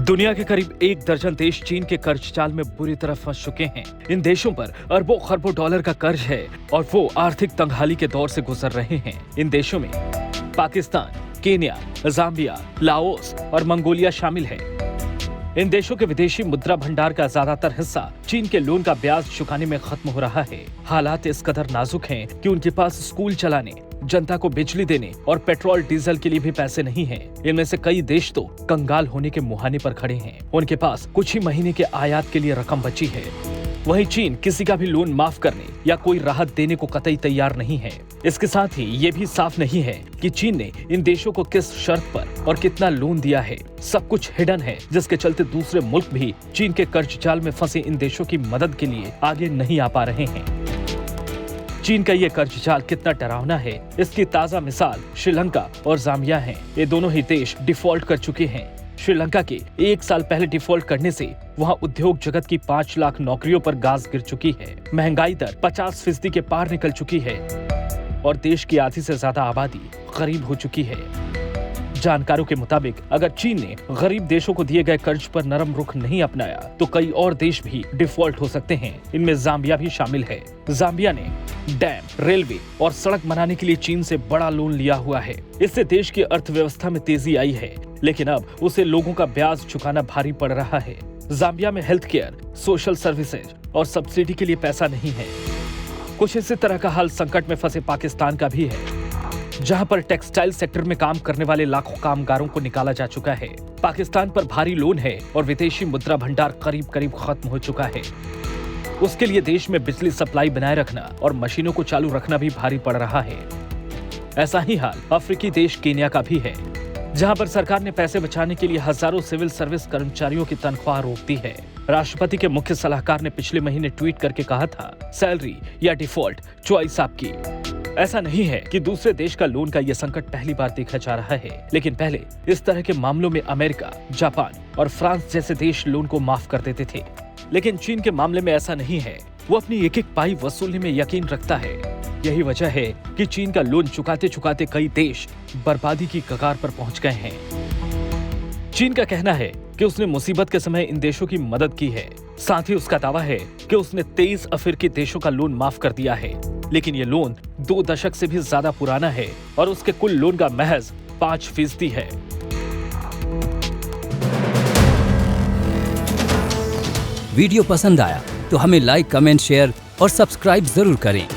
दुनिया के करीब 1 दर्जन देश चीन के कर्ज जाल में बुरी तरह फंस चुके हैं। इन देशों पर अरबों खरबों डॉलर का कर्ज है और वो आर्थिक तंगहाली के दौर से गुजर रहे हैं। इन देशों में पाकिस्तान, केन्या, जाम्बिया, लाओस और मंगोलिया शामिल है। इन देशों के विदेशी मुद्रा भंडार का ज्यादातर हिस्सा चीन के लोन का ब्याज चुकाने में खत्म हो रहा है। हालात इस कदर नाजुक हैं कि उनके पास स्कूल चलाने, जनता को बिजली देने और पेट्रोल डीजल के लिए भी पैसे नहीं हैं। इनमें से कई देश तो कंगाल होने के मुहाने पर खड़े हैं। उनके पास कुछ ही महीने के आयात के लिए रकम बची है। वहीं चीन किसी का भी लोन माफ करने या कोई राहत देने को कतई तैयार नहीं है। इसके साथ ही ये भी साफ नहीं है कि चीन ने इन देशों को किस शर्त पर और कितना लोन दिया है। सब कुछ हिडन है, जिसके चलते दूसरे मुल्क भी चीन के कर्ज जाल में फंसे इन देशों की मदद के लिए आगे नहीं आ पा रहे हैं। चीन का ये कर्ज जाल कितना डरावना है, इसकी ताजा मिसाल श्रीलंका और जाम्बिया है। ये दोनों ही देश डिफॉल्ट कर चुके हैं। श्रीलंका के 1 साल पहले डिफॉल्ट करने से वहां उद्योग जगत की 5 लाख नौकरियों पर गाज गिर चुकी है। महंगाई दर 50% के पार निकल चुकी है और देश की आधी से ज्यादा आबादी गरीब हो चुकी है। जानकारों के मुताबिक अगर चीन ने गरीब देशों को दिए गए कर्ज पर नरम रुख नहीं अपनाया तो कई और देश भी डिफॉल्ट हो सकते हैं। इनमें जाम्बिया भी शामिल है। जाम्बिया ने डैम, रेलवे और सड़क बनाने के लिए चीन से बड़ा लोन लिया हुआ है। इससे देश की अर्थव्यवस्था में तेजी आई है, लेकिन अब उसे लोगों का ब्याज चुकाना भारी पड़ रहा है। जाम्बिया में हेल्थ केयर, सोशल सर्विसेज और सब्सिडी के लिए पैसा नहीं है। कुछ इसी तरह का हाल संकट में फंसे पाकिस्तान का भी है, जहां पर टेक्सटाइल सेक्टर में काम करने वाले लाखों कामगारों को निकाला जा चुका है। पाकिस्तान पर भारी लोन है और विदेशी मुद्रा भंडार करीब करीब खत्म हो चुका है। उसके लिए देश में बिजली सप्लाई बनाए रखना और मशीनों को चालू रखना भी भारी पड़ रहा है। ऐसा ही हाल अफ्रीकी देश केन्या का भी है, जहां पर सरकार ने पैसे बचाने के लिए हजारों सिविल सर्विस कर्मचारियों की तनख्वाह रोक दी है। राष्ट्रपति के मुख्य सलाहकार ने पिछले महीने ट्वीट करके कहा था, सैलरी या डिफॉल्ट, चॉइस आपकी। ऐसा नहीं है कि दूसरे देश का लोन का ये संकट पहली बार देखा जा रहा है, लेकिन पहले इस तरह के मामलों में अमेरिका, जापान और फ्रांस जैसे देश लोन को माफ कर देते थे। लेकिन चीन के मामले में ऐसा नहीं है। वो अपनी एक एक पाई वसूलने में यकीन रखता है। यही वजह है कि चीन का लोन चुकाते चुकाते कई देश बर्बादी की कगार पर पहुंच गए हैं। चीन का कहना है कि उसने मुसीबत के समय इन देशों की मदद की है। साथ ही उसका दावा है कि उसने 23 अफ्रीकी देशों का लोन माफ कर दिया है, लेकिन ये लोन 2 दशक से भी ज्यादा पुराना है और उसके कुल लोन का महज 5% है। वीडियो पसंद आया तो हमें लाइक, कमेंट, शेयर और सब्सक्राइब जरूर करें।